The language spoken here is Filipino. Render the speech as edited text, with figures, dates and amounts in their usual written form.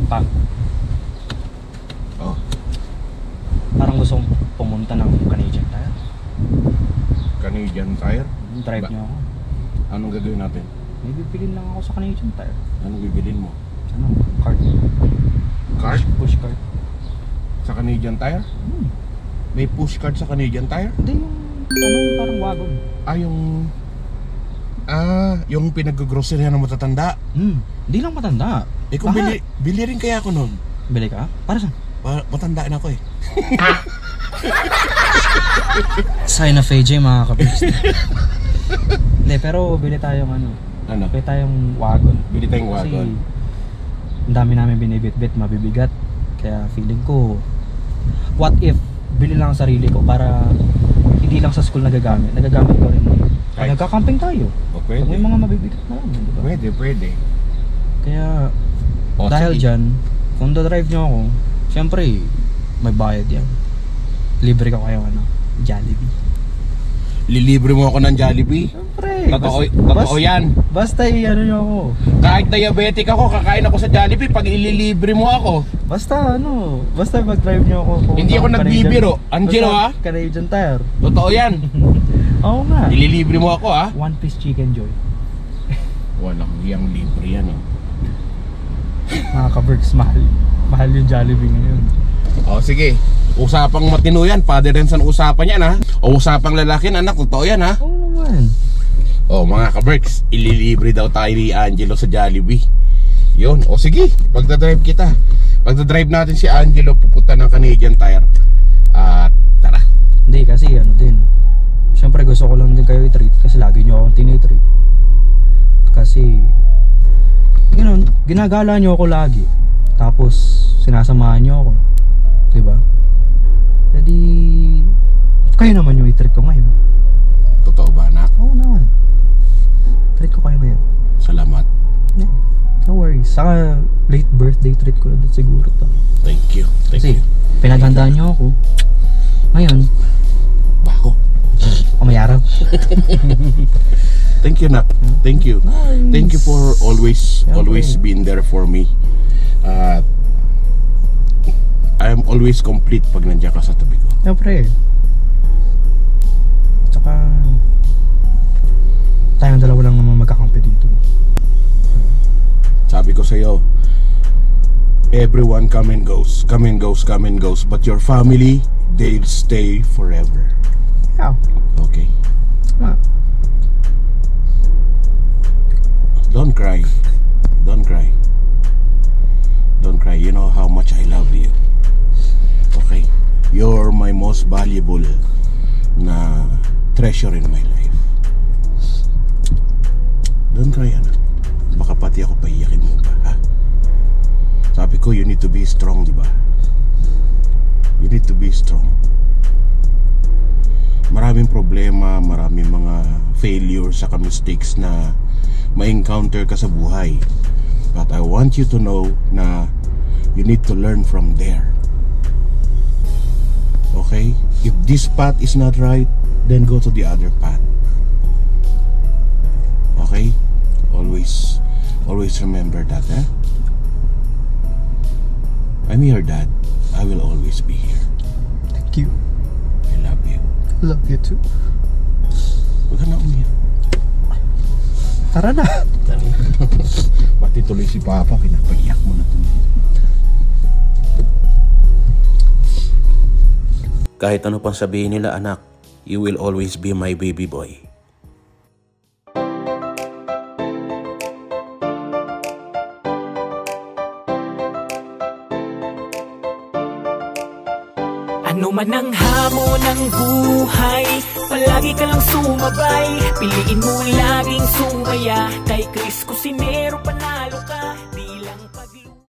Pa. Oh. Parang gusto kong pumunta ng Canadian Tire. Canadian Tire? Drive niyo ako. Anong gagawin natin? May bibilin lang ako sa Canadian Tire. Anong bibilin mo? Ano? Card. Card? Push card. Sa Canadian Tire? May push card sa Canadian Tire? Hindi yung parang wagon. Yung pinag-grocery ng matatanda. Hindi lang matanda. Eh kung bili rin kaya ako nun. Bili ka? Para saan? Matanda na ako eh. Sign of AJ mga kabis. Hindi, pero bili tayong ano? Bili tayong wagon. Bili tayong wagon. Kasi ang dami namin binibit-bit, mabibigat. Kaya feeling ko, what if bili lang ang sarili ko para hindi lang sa school nagagamit ko rin. Nagka-camping tayo. Pwede. May mga mabibigat na lang, di ba? Pwede. Kaya dahil dyan, kung da-drive nyo ako, siyempre may bayad yan. Libre ka kayo Jollibee. Lilibre mo ako ng Jollibee? Siyempre. Totoo yan. Basta ano nyo ako. Kahit diabetic ako, kakain ako sa Jollibee pag ililibre mo ako. Basta mag-drive nyo ako. Hindi ako nagbibiro. Angelo ha? Canadian Tire. Totoo yan. Oo nga. Ililibre mo ako ha? One piece chicken joy. Walang iyang libre yan eh. Mga ka-Berks, mahal yung Jollibee ngayon. O sige, usapang matino yan. Father and son usapan yan ha. O usapang lalaki na anak, totoo yan ha. Oo naman. O mga ka-Berks, ililibre daw tayo ni Angelo sa Jollibee. Yun, o sige, pagdadrive kita. Pagdadrive natin si Angelo pupunta ng Canadian Tire. At tara. Hindi kasi din. Siyempre gusto ko lang din kayo i-treat kasi lagi nyo akong tinitreat. Kasi ganoon, ginagala nyo ako lagi. Tapos sinasamahan nyo ako. Diba? Jadi kayo naman yung i-treat ko ngayon. Totoo ba anak? Oo naman. Treat ko kayo ngayon. Salamat. Yeah, no worries. Saka late birthday treat ko na din siguro to. Thank you. Kasi pinaghandaan nyo ako. Ngayon bako kumayarap. Thank you nak. Thank you. Nice. Thank you for always being there for me. I am always complete pag nandiyan ka sa tabi ko. Siyempre. Tsaka tayong dalawa lang naman magkakampi dito. Sabi ko sa iyo, everyone come and goes, but your family, they'll stay forever. Yeah. Okay. Ma. Don't cry. Don't cry. Don't cry. You know how much I love you. Okay? You're my most valuable na treasure in my life. Don't cry, anak. Baka pati ako paiyakin mo pa, ha? Sabi ko, you need to be strong, di ba? You need to be strong. Maraming problema, maraming mga failures saka mistakes na ma-encounter ka sa buhay. But I want you to know na you need to learn from there. Okay? If this path is not right, then go to the other path. Okay? Always remember that, eh? I'm your dad. I will always be here. Thank you. I love you. Love you too. Huwag ka na umiyak. Tara na. Pati tuloy si Papa, pinapaiyak mo na tuloy. Kahit ano pang sabihin nila anak, you will always be my baby boy. Ano man ang hamon ng buhay, palagi ka lang sumabay. Piliin mo laging sumaya. Kay Chris Cusinero panalo ka, di lang